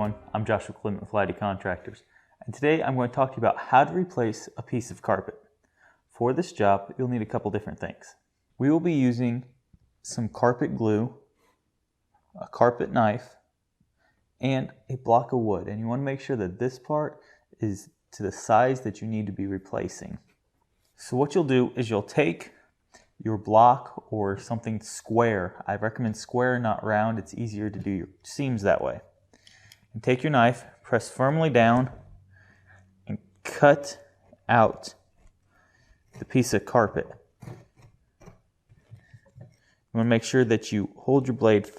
everyone, I'm Joshua Clement with Lighty Contractors, and today I'm going to talk to you about how to replace a piece of carpet. For this job, you'll need a couple different things. We will be using some carpet glue, a carpet knife, and a block of wood, and you want to make sure that this part is to the size that you need to be replacing. So what you'll do is you'll take your block or something square. I recommend square, not round. It's easier to do your seams that way. And take your knife, press firmly down, and cut out the piece of carpet. You want to make sure that you hold your blade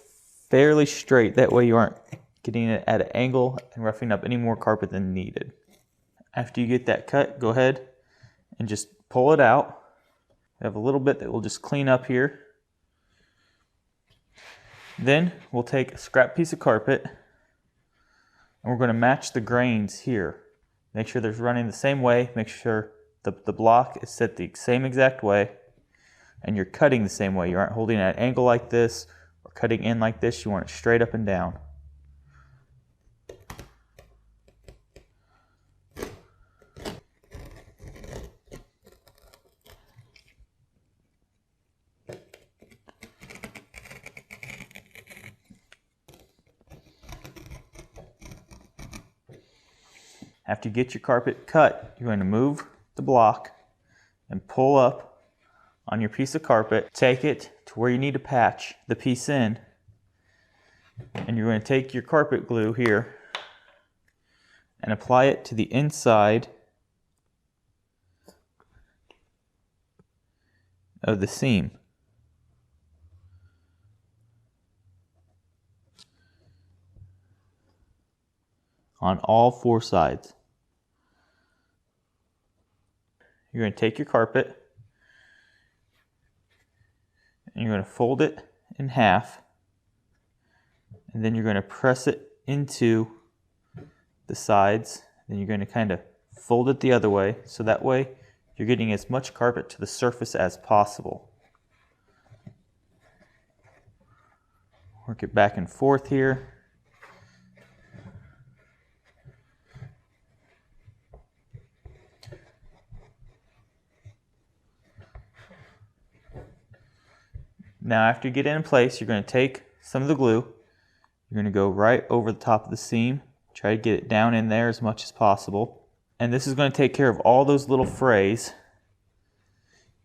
fairly straight. That way you aren't getting it at an angle and roughing up any more carpet than needed. After you get that cut, go ahead and just pull it out. We have a little bit that we'll just clean up here. Then we'll take a scrap piece of carpet and we're going to match the grains here. Make sure they're running the same way. Make sure the block is set the same exact way and you're cutting the same way. You aren't holding at an angle like this or cutting in like this. You want it straight up and down. After you get your carpet cut, you're going to move the block and pull up on your piece of carpet. Take it to where you need to patch the piece in. And you're going to take your carpet glue here and apply it to the inside of the seam. On all four sides. You're going to take your carpet and you're going to fold it in half, and then you're going to press it into the sides. Then you're going to kind of fold it the other way, so that way you're getting as much carpet to the surface as possible. Work it back and forth here. Now after you get it in place, you're going to take some of the glue, you're going to go right over the top of the seam, try to get it down in there as much as possible. And this is going to take care of all those little frays.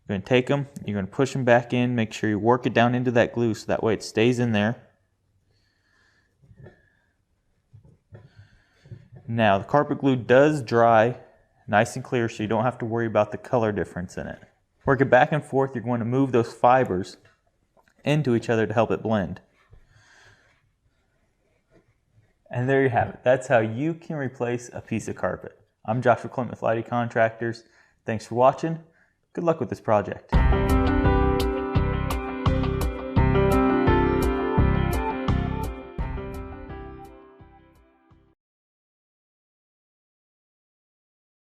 You're going to take them, you're going to push them back in, make sure you work it down into that glue so that way it stays in there. Now the carpet glue does dry nice and clear, so you don't have to worry about the color difference in it. Work it back and forth, you're going to move those fibers into each other to help it blend. And there you have it. That's how you can replace a piece of carpet. I'm Joshua Clement with Lighty Contractors. Thanks for watching. Good luck with this project.